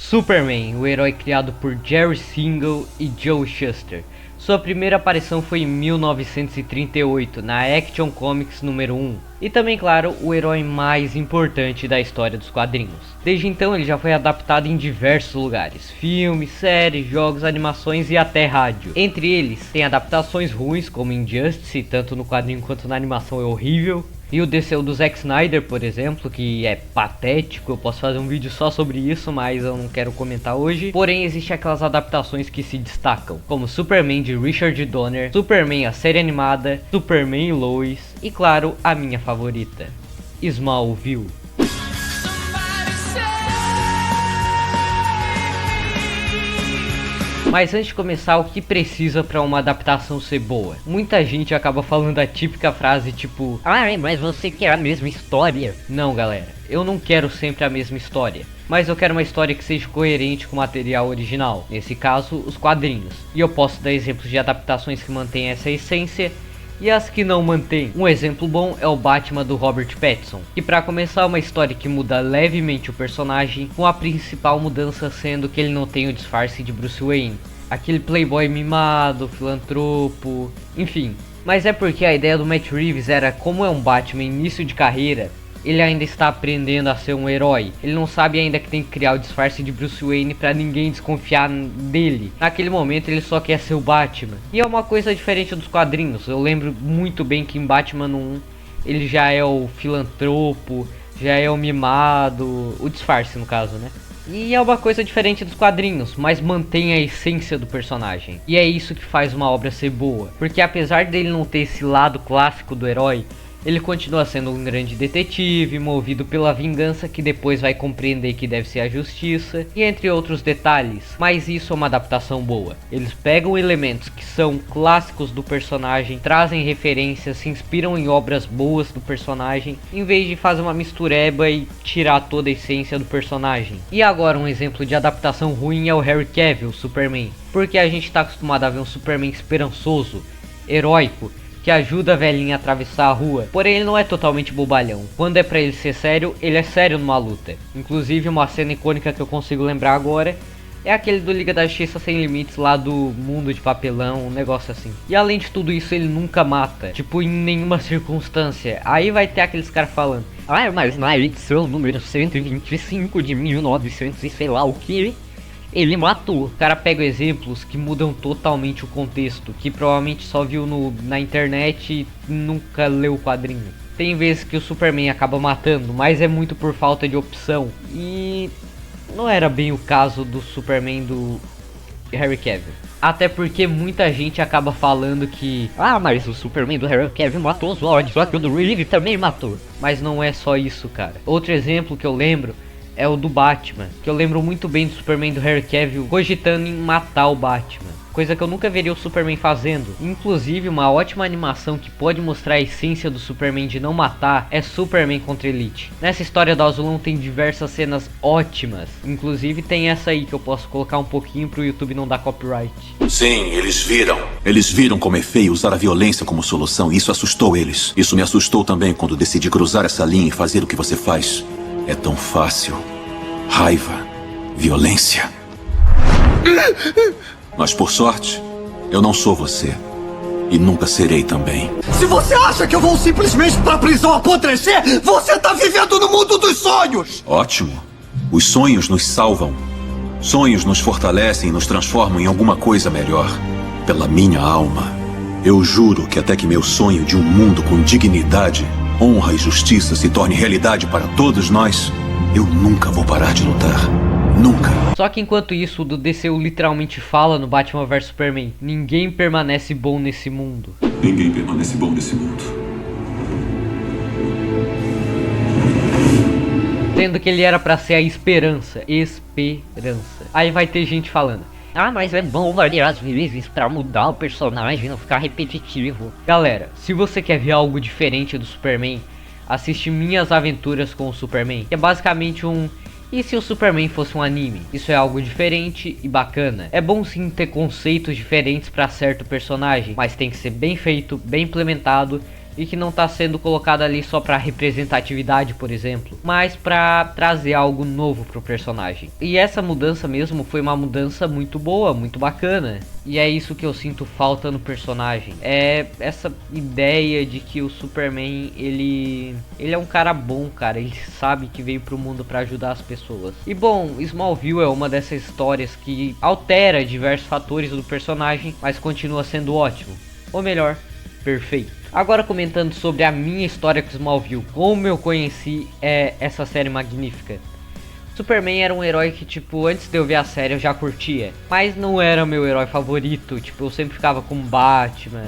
Superman, o herói criado por Jerry Siegel e Joe Shuster. Sua primeira aparição foi em 1938, na Action Comics número 1. E também, claro, o herói mais importante da história dos quadrinhos. Desde então ele já foi adaptado em diversos lugares. Filmes, séries, jogos, animações e até rádio. Entre eles, tem adaptações ruins, como Injustice, tanto no quadrinho quanto na animação é horrível. E o DCU do Zack Snyder, por exemplo, que é patético. Eu posso fazer um vídeo só sobre isso, mas eu não quero comentar hoje. Porém, existem aquelas adaptações que se destacam, como Superman de Richard Donner, Superman a série animada, Superman e Lois e, claro, a minha favorita, Smallville. Mas antes de começar, o que precisa para uma adaptação ser boa? Muita gente acaba falando a típica frase tipo: "Ah, mas você quer a mesma história?" Não, galera, eu não quero sempre a mesma história, mas eu quero uma história que seja coerente com o material original, nesse caso, os quadrinhos. E eu posso dar exemplos de adaptações que mantêm essa essência e as que não mantêm. Um exemplo bom é o Batman do Robert Pattinson, que para começar é uma história que muda levemente o personagem, com a principal mudança sendo que ele não tem o disfarce de Bruce Wayne, aquele playboy mimado, filantropo, enfim. Mas é porque a ideia do Matt Reeves era, como é um Batman início de carreira, ele ainda está aprendendo a ser um herói. Ele não sabe ainda que tem que criar o disfarce de Bruce Wayne pra ninguém desconfiar dele. Naquele momento ele só quer ser o Batman. E é uma coisa diferente dos quadrinhos. Eu lembro muito bem que em Batman 1 ele já é o filantropo, já é o mimado, o disfarce no caso, né? E é uma coisa diferente dos quadrinhos, mas mantém a essência do personagem. E é isso que faz uma obra ser boa. Porque apesar dele não ter esse lado clássico do herói, ele continua sendo um grande detetive, movido pela vingança que depois vai compreender que deve ser a justiça, e entre outros detalhes. Mas isso é uma adaptação boa. Eles pegam elementos que são clássicos do personagem, trazem referências, se inspiram em obras boas do personagem, em vez de fazer uma mistureba e tirar toda a essência do personagem. E agora um exemplo de adaptação ruim é o Henry Cavill, Superman. Porque a gente está acostumado a ver um Superman esperançoso, heróico, que ajuda a velhinha a atravessar a rua, porém ele não é totalmente bobalhão. Quando é pra ele ser sério, ele é sério numa luta. Inclusive uma cena icônica que eu consigo lembrar agora é aquele do Liga da Justiça Sem Limites lá do Mundo de Papelão, um negócio assim. E além de tudo isso ele nunca mata, tipo em nenhuma circunstância. Aí vai ter aqueles caras falando: "Ah, mas na edição número 125 de 1900 e sei lá o que, ele matou." O cara pega exemplos que mudam totalmente o contexto, que provavelmente só viu na internet e nunca leu o quadrinho. Tem vezes que o Superman acaba matando, mas é muito por falta de opção. E não era bem o caso do Superman do Henry Cavill. Até porque muita gente acaba falando que: "Ah, mas o Superman do Henry Cavill matou o Zod, só que o do Reeve também matou." Mas não é só isso, cara. Outro exemplo que eu lembro é o do Batman, que eu lembro muito bem do Superman do Henry Cavill cogitando em matar o Batman, coisa que eu nunca veria o Superman fazendo. Inclusive uma ótima animação que pode mostrar a essência do Superman de não matar é Superman contra Elite. Nessa história do Azulão tem diversas cenas ótimas, inclusive tem essa aí que eu posso colocar um pouquinho pro YouTube não dar copyright. Sim, eles viram. Eles viram como é feio usar a violência como solução e isso assustou eles. Isso me assustou também quando decidi cruzar essa linha e fazer o que você faz. É tão fácil. Raiva, violência. Mas por sorte, eu não sou você. E nunca serei também. Se você acha que eu vou simplesmente pra prisão apodrecer, você tá vivendo no mundo dos sonhos! Ótimo. Os sonhos nos salvam. Sonhos nos fortalecem e nos transformam em alguma coisa melhor. Pela minha alma. Eu juro que até que meu sonho de um mundo com dignidade, honra e justiça se torne realidade para todos nós, eu nunca vou parar de lutar. Nunca. Só que enquanto isso, o do DCU literalmente fala no Batman vs Superman: "Ninguém permanece bom nesse mundo." Ninguém permanece bom nesse mundo. Sendo que ele era pra ser a esperança. Esperança. Aí vai ter gente falando: "Ah, mas é bom variar vezes pra mudar o personagem e não ficar repetitivo." Galera, se você quer ver algo diferente do Superman, assiste Minhas Aventuras com o Superman, que é basicamente um "e se o Superman fosse um anime?" Isso é algo diferente e bacana. É bom sim ter conceitos diferentes para certo personagem, mas tem que ser bem feito, bem implementado e que não tá sendo colocado ali só pra representatividade, por exemplo, mas pra trazer algo novo pro personagem. E essa mudança mesmo foi uma mudança muito boa, muito bacana. E é isso que eu sinto falta no personagem. É essa ideia de que o Superman, ele é um cara bom, cara. Ele sabe que veio pro mundo pra ajudar as pessoas. E bom, Smallville é uma dessas histórias que altera diversos fatores do personagem, mas continua sendo ótimo. Ou melhor, perfeito. Agora comentando sobre a minha história com Smallville, como eu conheci essa série magnífica. Superman era um herói que, tipo, antes de eu ver a série eu já curtia, mas não era meu herói favorito. Tipo, eu sempre ficava com Batman,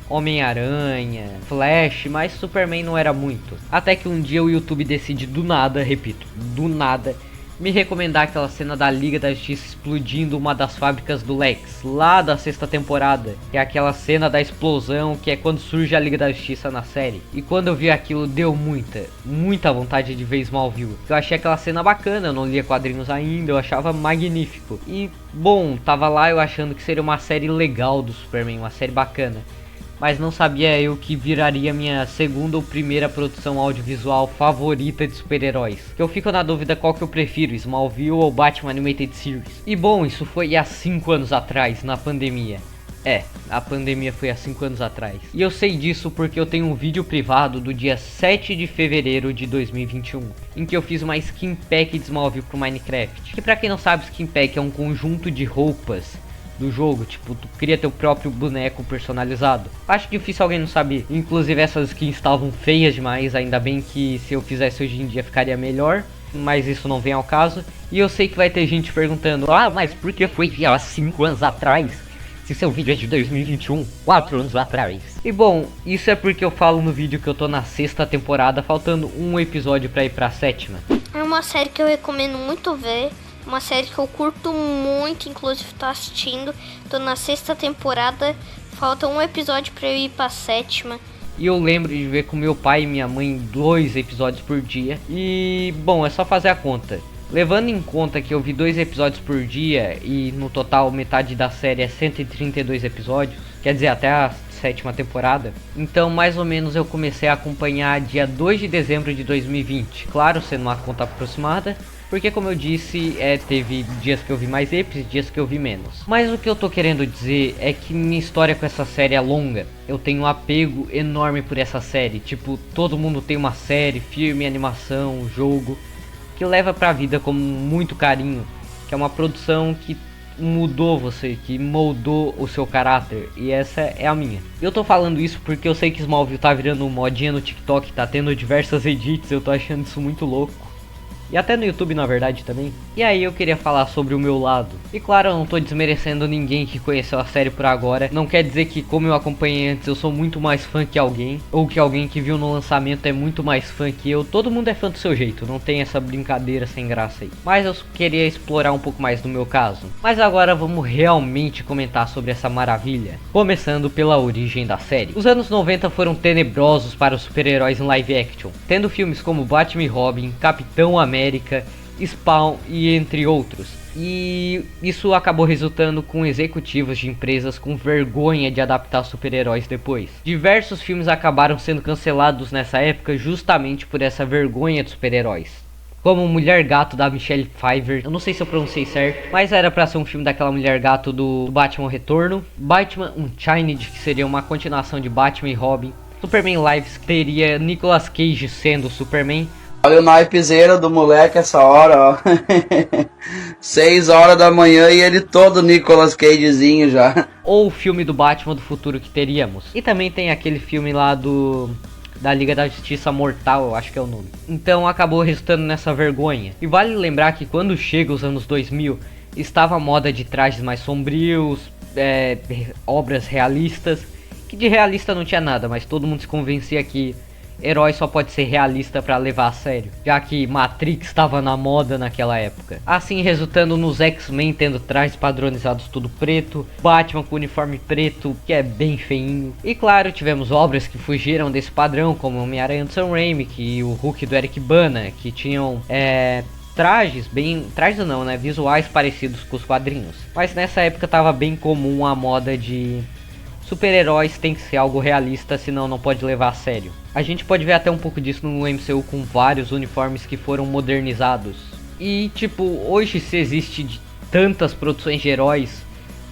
Homem-Aranha, Flash, mas Superman não era muito. Até que um dia o YouTube decide do nada, repito, do nada, me recomendar aquela cena da Liga da Justiça explodindo uma das fábricas do Lex, lá da sexta temporada, que é aquela cena da explosão, que é quando surge a Liga da Justiça na série. E quando eu vi aquilo, deu muita vontade de ver Smallville. Eu achei aquela cena bacana, eu não lia quadrinhos ainda, eu achava magnífico. E, bom, tava lá eu achando que seria uma série legal do Superman, uma série bacana. Mas não sabia eu que viraria minha segunda ou primeira produção audiovisual favorita de super-heróis. Que eu fico na dúvida qual que eu prefiro, Smallville ou Batman Animated Series. E bom, isso foi há 5 anos atrás, na pandemia. A pandemia foi há 5 anos atrás. E eu sei disso porque eu tenho um vídeo privado do dia 7 de fevereiro de 2021, em que eu fiz uma skin pack de Smallville pro Minecraft. Que pra quem não sabe, skin pack é um conjunto de roupas do jogo, tipo, tu cria teu próprio boneco personalizado. Acho difícil alguém não saber. Inclusive essas skins estavam feias demais, ainda bem que se eu fizesse hoje em dia ficaria melhor, mas isso não vem ao caso. E eu sei que vai ter gente perguntando: mas por que foi há 5 anos atrás? Se seu vídeo é de 2021, 4 anos atrás. E bom, isso é porque eu falo no vídeo que eu tô na 6ª temporada, faltando um episódio pra ir pra 7ª. É uma série que eu recomendo muito ver. Uma série que eu curto muito, inclusive tô assistindo. Tô na 6ª temporada, falta um episódio pra eu ir pra 7ª. E eu lembro de ver com meu pai e minha mãe 2 episódios por dia. E bom, é só fazer a conta. Levando em conta que eu vi 2 episódios por dia e no total metade da série é 132 episódios, quer dizer, até a 7ª temporada. Então mais ou menos eu comecei a acompanhar dia 2 de dezembro de 2020. Claro, sendo uma conta aproximada, porque como eu disse, teve dias que eu vi mais episódios, dias que eu vi menos. Mas o que eu tô querendo dizer é que minha história com essa série é longa. Eu tenho um apego enorme por essa série. Tipo, todo mundo tem uma série, filme, animação, jogo, que leva pra vida com muito carinho. Que é uma produção que mudou você, que moldou o seu caráter. E essa é a minha. Eu tô falando isso porque eu sei que Smallville tá virando modinha no TikTok, tá tendo diversas edits, eu tô achando isso muito louco. E até no YouTube, na verdade, também. E aí eu queria falar sobre o meu lado. E claro, eu não tô desmerecendo ninguém que conheceu a série por agora. Não quer dizer que, como eu acompanhei antes, eu sou muito mais fã que alguém. Ou que alguém que viu no lançamento é muito mais fã que eu. Todo mundo é fã do seu jeito, não tem essa brincadeira sem graça aí. Mas eu queria explorar um pouco mais do meu caso. Mas agora vamos realmente comentar sobre essa maravilha. Começando pela origem da série. Os anos 90 foram tenebrosos para os super-heróis em live action. Tendo filmes como Batman e Robin, Capitão América, Spawn e entre outros. E isso acabou resultando com executivos de empresas com vergonha de adaptar super-heróis depois. Diversos filmes acabaram sendo cancelados nessa época justamente por essa vergonha de super-heróis. Como Mulher Gato da Michelle Pfeiffer, eu não sei se eu pronunciei certo, mas era pra ser um filme daquela Mulher Gato do Batman Retorno. Batman Unchained, que seria uma continuação de Batman e Robin. Superman Lives, que teria Nicolas Cage sendo o Superman. Olha o naipezeiro do moleque essa hora, ó. 6 horas da manhã e ele todo Nicolas Cagezinho já. Ou o filme do Batman do futuro que teríamos. E também tem aquele filme lá da Liga da Justiça Mortal, eu acho que é o nome. Então acabou resultando nessa vergonha. E vale lembrar que quando chega os anos 2000, estava a moda de trajes mais sombrios, obras realistas. Que de realista não tinha nada, mas todo mundo se convencia que herói só pode ser realista pra levar a sério, já que Matrix estava na moda naquela época. Assim resultando nos X-Men tendo trajes padronizados tudo preto, Batman com uniforme preto, que é bem feinho. E claro, tivemos obras que fugiram desse padrão, como Homem-Aranha do Sam Raimi e o Hulk do Eric Bana, que tinham trajes não, né, visuais parecidos com os quadrinhos. Mas nessa época tava bem comum a moda de super-heróis tem que ser algo realista, senão não pode levar a sério. A gente pode ver até um pouco disso no MCU com vários uniformes que foram modernizados. E tipo, hoje se existe tantas produções de heróis,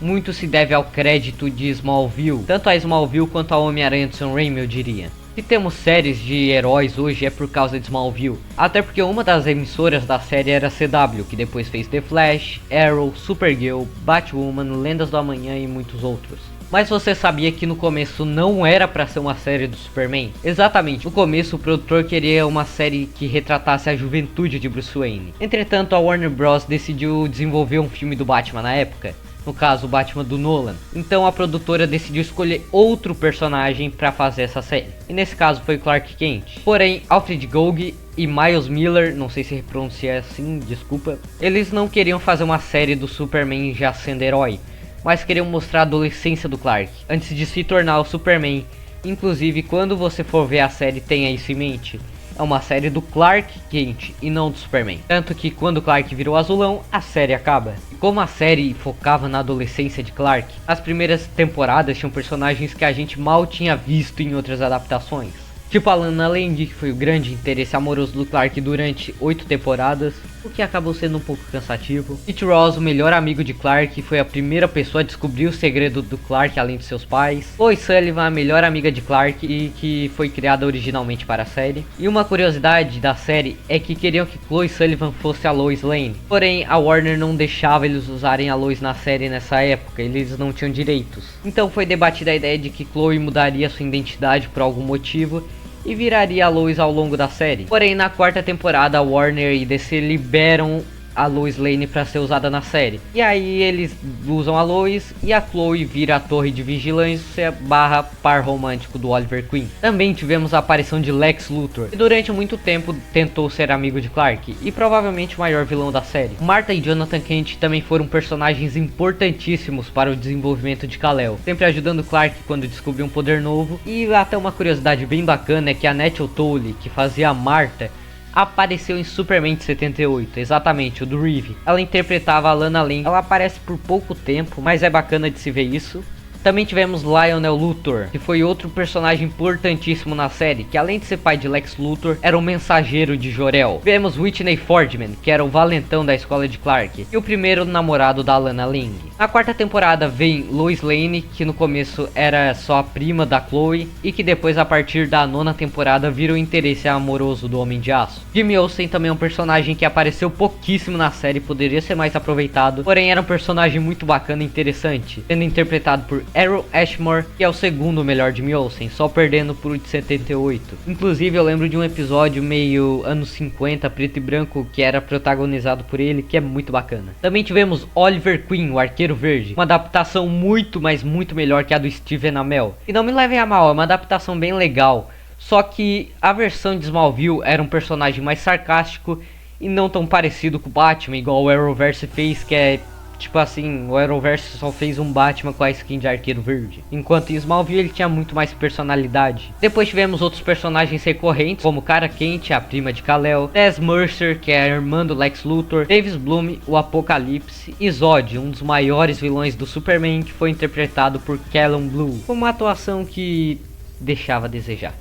muito se deve ao crédito de Smallville, tanto a Smallville quanto a Homem-Aranha de Sam Raimi, eu diria. Se temos séries de heróis hoje é por causa de Smallville, até porque uma das emissoras da série era a CW, que depois fez The Flash, Arrow, Supergirl, Batwoman, Lendas do Amanhã e muitos outros. Mas você sabia que no começo não era pra ser uma série do Superman? Exatamente, no começo o produtor queria uma série que retratasse a juventude de Bruce Wayne. Entretanto, a Warner Bros. Decidiu desenvolver um filme do Batman na época, no caso o Batman do Nolan. Então a produtora decidiu escolher outro personagem para fazer essa série, e nesse caso foi Clark Kent. Porém, Alfred Gough e Miles Miller, não sei se pronuncia assim, desculpa, eles não queriam fazer uma série do Superman já sendo herói, mas queriam mostrar a adolescência do Clark, antes de se tornar o Superman. Inclusive, quando você for ver a série, tenha isso em mente, é uma série do Clark Kent e não do Superman. Tanto que quando Clark virou azulão, a série acaba. E como a série focava na adolescência de Clark, as primeiras temporadas tinham personagens que a gente mal tinha visto em outras adaptações. Tipo a Lana Lang, que foi o grande interesse amoroso do Clark durante 8 temporadas, o que acabou sendo um pouco cansativo. Pete Ross, o melhor amigo de Clark, foi a primeira pessoa a descobrir o segredo do Clark além de seus pais. Lois Sullivan, a melhor amiga de Clark e que foi criada originalmente para a série. E uma curiosidade da série é que queriam que Lois Sullivan fosse a Lois Lane. Porém, a Warner não deixava eles usarem a Lois na série nessa época, eles não tinham direitos. Então foi debatida a ideia de que Chloe mudaria sua identidade por algum motivo e viraria a Lois ao longo da série. Porém, na quarta temporada, a Warner e DC liberam a Lois Lane para ser usada na série. E aí eles usam a Lois e a Chloe vira a torre de vigilância barra par romântico do Oliver Queen. Também tivemos a aparição de Lex Luthor, que durante muito tempo tentou ser amigo de Clark e provavelmente o maior vilão da série. Martha e Jonathan Kent também foram personagens importantíssimos para o desenvolvimento de Kal-El, sempre ajudando Clark quando descobriu um poder novo. E até uma curiosidade bem bacana é que a Annette O'Toole, que fazia a Martha, apareceu em Superman de 78, exatamente, o do Reeve. Ela interpretava a Lana Lang. Ela aparece por pouco tempo, mas é bacana de se ver isso. Também tivemos Lionel Luthor, que foi outro personagem importantíssimo na série, que além de ser pai de Lex Luthor, era um mensageiro de Jor-El. Tivemos Whitney Fordman, que era o valentão da escola de Clark, e o primeiro namorado da Lana Lang. Na quarta temporada vem Lois Lane, que no começo era só a prima da Chloe, e que depois, a partir da nona temporada, vira o interesse amoroso do Homem de Aço. Jimmy Olsen também é um personagem que apareceu pouquíssimo na série, poderia ser mais aproveitado, porém era um personagem muito bacana e interessante, sendo interpretado por Aaron Ashmore, que é o segundo melhor Jimmy Olsen, só perdendo por o de 78. Inclusive eu lembro de um episódio meio anos 50, preto e branco, que era protagonizado por ele, que é muito bacana. Também tivemos Oliver Queen, o Arqueiro Verde, uma adaptação muito, mas muito melhor que a do Stephen Amell. E não me levem a mal, é uma adaptação bem legal, só que a versão de Smallville era um personagem mais sarcástico e não tão parecido com o Batman, igual o Arrowverse fez, que é tipo assim, o Arrowverse só fez um Batman com a skin de Arqueiro Verde, enquanto em Smallville ele tinha muito mais personalidade. Depois tivemos outros personagens recorrentes, como Kara Kent, a prima de Kal-El, Tess Mercer, que é a irmã do Lex Luthor, Davis Bloom, o Apocalipse, e Zod, um dos maiores vilões do Superman, que foi interpretado por Callum Blue, com uma atuação que deixava a desejar.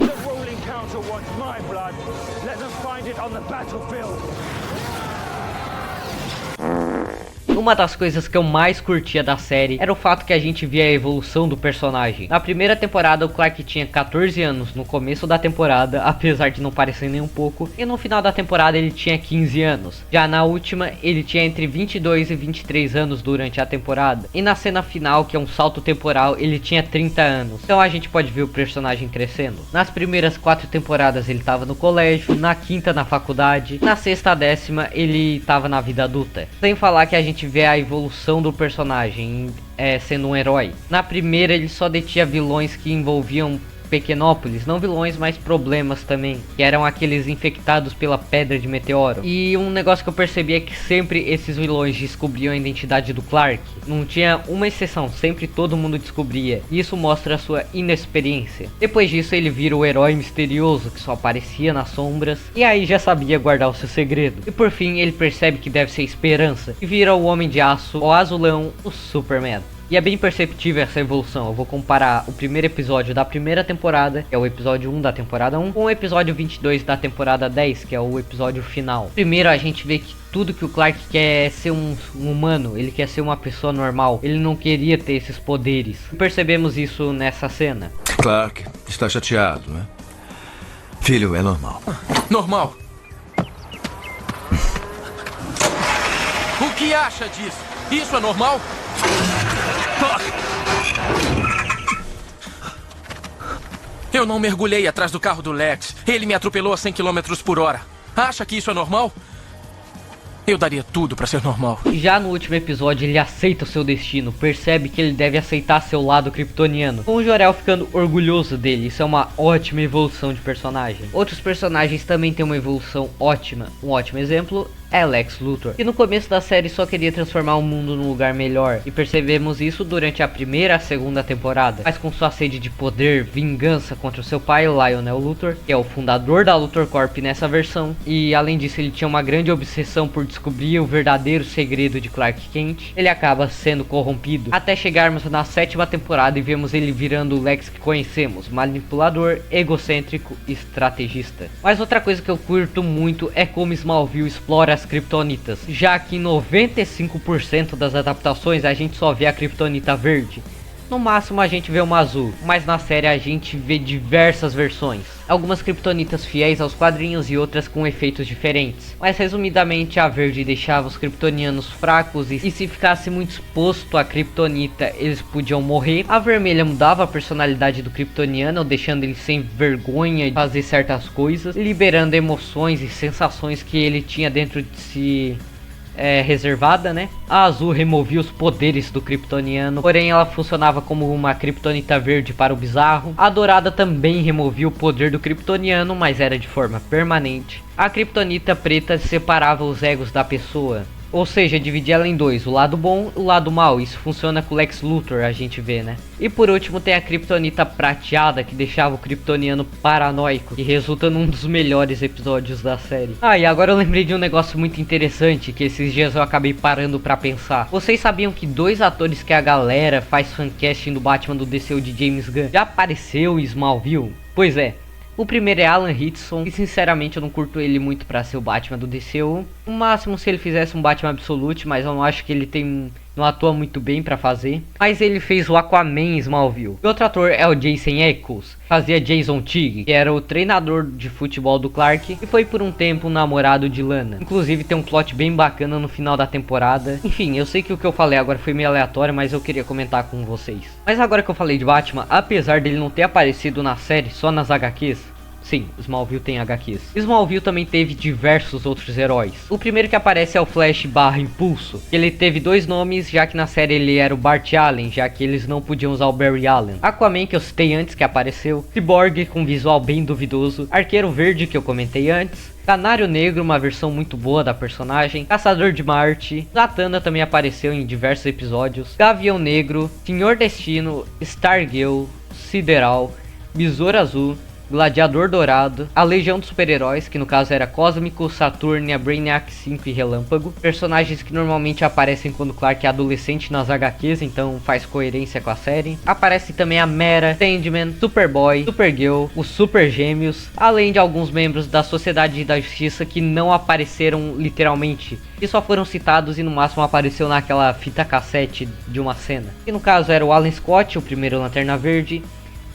Uma das coisas que eu mais curtia da série era o fato que a gente via a evolução do personagem. Na primeira temporada o Clark tinha 14 anos no começo da temporada, apesar de não parecer nem um pouco, e no final da temporada ele tinha 15 anos. Já na última ele tinha entre 22 e 23 anos durante a temporada, e na cena final, que é um salto temporal, ele tinha 30 anos. Então a gente pode ver o personagem crescendo. Nas primeiras 4 temporadas ele estava no colégio, na quinta na faculdade, na sexta a 10ª ele estava na vida adulta. Sem falar que a gente vê a evolução do personagem sendo um herói. Na primeira ele só detinha vilões que envolviam Pequenópolis, não vilões, mas problemas também, que eram aqueles infectados pela pedra de meteoro. E um negócio que eu percebi é que sempre esses vilões descobriam a identidade do Clark. Não tinha uma exceção, sempre todo mundo descobria. E isso mostra a sua inexperiência. Depois disso ele vira o herói misterioso que só aparecia nas sombras, e aí já sabia guardar o seu segredo. E por fim ele percebe que deve ser esperança, e vira o Homem de Aço, o Azulão, o Superman. E é bem perceptível essa evolução. Eu vou comparar o primeiro episódio da primeira temporada, que é o episódio 1 da temporada 1, com o episódio 22 da temporada 10, que é o episódio final. Primeiro a gente vê que tudo que o Clark quer é ser um humano, ele quer ser uma pessoa normal, ele não queria ter esses poderes. Percebemos isso nessa cena. Clark está chateado, né? Filho, é normal. Normal? O que acha disso? Isso é normal? Eu não mergulhei atrás do carro do Lex. Ele me atropelou a 100 km por hora. Acha que isso é normal? Eu daria tudo pra ser normal. Já no último episódio ele aceita o seu destino, percebe que ele deve aceitar seu lado kryptoniano, com o Jor-El ficando orgulhoso dele. Isso é uma ótima evolução de personagem. Outros personagens também têm uma evolução ótima. Um ótimo exemplo é Lex Luthor, que no começo da série só queria transformar o mundo num lugar melhor, e percebemos isso durante a primeira e a segunda temporada, mas com sua sede de poder, vingança contra o seu pai, Lionel Luthor, que é o fundador da Luthor Corp nessa versão, e além disso ele tinha uma grande obsessão por descobrir o verdadeiro segredo de Clark Kent. Ele acaba sendo corrompido, até chegarmos na sétima temporada e vemos ele virando o Lex que conhecemos, manipulador, egocêntrico e estrategista. Mas outra coisa que eu curto muito é como Smallville explora as kryptonitas, já que em 95% das adaptações a gente só vê a kryptonita verde. No máximo a gente vê uma azul, mas na série a gente vê diversas versões. Algumas kryptonitas fiéis aos quadrinhos e outras com efeitos diferentes. Mas resumidamente a verde deixava os kryptonianos fracos e se ficasse muito exposto à kryptonita eles podiam morrer. A vermelha mudava a personalidade do kryptoniano, deixando ele sem vergonha de fazer certas coisas, liberando emoções e sensações que ele tinha dentro de si reservada, né? A azul removia os poderes do kryptoniano, porém ela funcionava como uma kryptonita verde para o bizarro. A dourada também removia o poder do kryptoniano, mas era de forma permanente. A kryptonita preta separava os egos da pessoa, ou seja, dividia ela em dois, o lado bom e o lado mal. Isso funciona com o Lex Luthor, a gente vê, né? E por último tem a kryptonita prateada, que deixava o kryptoniano paranoico, que resulta num dos melhores episódios da série. E agora eu lembrei de um negócio muito interessante, que esses dias eu acabei parando pra pensar. Vocês sabiam que dois atores que a galera faz fancasting do Batman do DCU de James Gunn já apareceu em Smallville? Pois é. O primeiro é Alan Ritchson, e sinceramente eu não curto ele muito pra ser o Batman do DCU. No máximo se ele fizesse um Batman Absolute, mas eu não acho que ele não atua muito bem pra fazer. Mas ele fez o Aquaman em Smallville. E outro ator é o Jason Eccles, fazia Jason Tigg, que era o treinador de futebol do Clark e foi por um tempo o namorado de Lana. Inclusive tem um plot bem bacana no final da temporada. Enfim, eu sei que o que eu falei agora foi meio aleatório, mas eu queria comentar com vocês. Mas agora que eu falei de Batman, apesar dele não ter aparecido na série, só nas HQs, sim, Smallville tem HQs. Smallville também teve diversos outros heróis. O primeiro que aparece é o Flash / Impulso. Ele teve dois nomes, já que na série ele era o Bart Allen, já que eles não podiam usar o Barry Allen. Aquaman, que eu citei antes, que apareceu. Cyborg, com visual bem duvidoso. Arqueiro Verde, que eu comentei antes. Canário Negro, uma versão muito boa da personagem. Caçador de Marte. Zatanna também apareceu em diversos episódios. Gavião Negro. Senhor Destino. Stargirl. Sideral. Besouro Azul. Gladiador Dourado, a Legião dos Super-Heróis, que no caso era Cósmico, Saturnia, Brainiac 5 e Relâmpago. Personagens que normalmente aparecem quando Clark é adolescente nas HQs, então faz coerência com a série. Aparece também a Mera, Sandman, Superboy, Supergirl, os Super Gêmeos, além de alguns membros da Sociedade da Justiça que não apareceram literalmente, e só foram citados e no máximo apareceu naquela fita cassete de uma cena. Que no caso era o Alan Scott, o primeiro Lanterna Verde,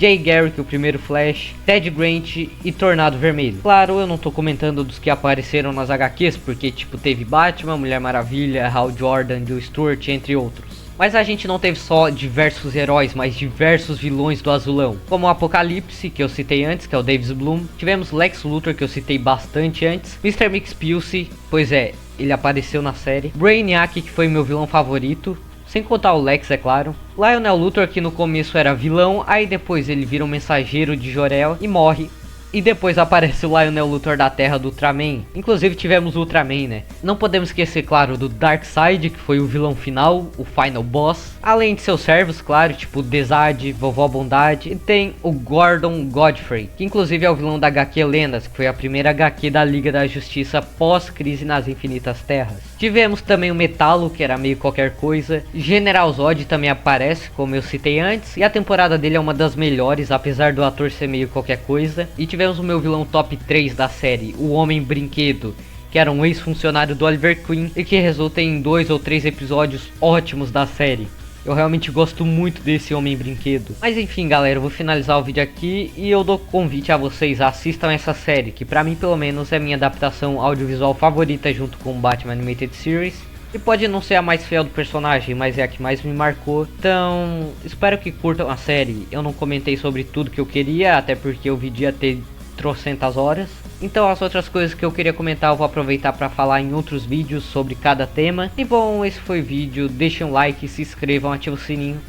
Jay Garrick, o primeiro Flash, Ted Grant e Tornado Vermelho. Claro, eu não tô comentando dos que apareceram nas HQs, porque tipo teve Batman, Mulher Maravilha, Hal Jordan, Joe Stewart, entre outros. Mas a gente não teve só diversos heróis, mas diversos vilões do Azulão, como o Apocalipse, que eu citei antes, que é o Davis Bloom. Tivemos Lex Luthor, que eu citei bastante antes. Mr. Mxpilse, pois é, ele apareceu na série. Brainiac, que foi meu vilão favorito, sem contar o Lex, é claro. Lionel Luthor, que no começo era vilão, aí depois ele vira um mensageiro de Jor-El e morre. E depois aparece o Lionel Luthor da Terra do Ultraman. Inclusive tivemos o Ultraman, né? Não podemos esquecer, claro, do Darkseid, que foi o vilão final, o final boss. Além de seus servos, claro, tipo Desad, Vovó Bondade. E tem o Gordon Godfrey, que inclusive é o vilão da HQ Lendas, que foi a primeira HQ da Liga da Justiça pós-crise nas Infinitas Terras. Tivemos também o Metalo, que era meio qualquer coisa. General Zod também aparece, como eu citei antes. E a temporada dele é uma das melhores, apesar do ator ser meio qualquer coisa. E tivemos o meu vilão top 3 da série, o Homem Brinquedo, que era um ex-funcionário do Oliver Queen e que resulta em 2 ou 3 episódios ótimos da série. Eu realmente gosto muito desse Homem Brinquedo. Mas enfim, galera, eu vou finalizar o vídeo aqui e eu dou convite a vocês, assistam essa série, que pra mim pelo menos é minha adaptação audiovisual favorita junto com Batman Animated Series. E pode não ser a mais fiel do personagem, mas é a que mais me marcou. Então, espero que curtam a série. Eu não comentei sobre tudo que eu queria, até porque o vídeo ia ter trocentas horas. Então as outras coisas que eu queria comentar eu vou aproveitar para falar em outros vídeos sobre cada tema. E bom, esse foi o vídeo. Deixem um like, se inscrevam, ativem o sininho.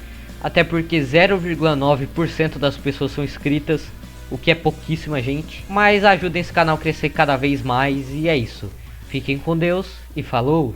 Até porque 0,9% das pessoas são inscritas, o que é pouquíssima gente. Mas ajudem esse canal a crescer cada vez mais e é isso. Fiquem com Deus e falou!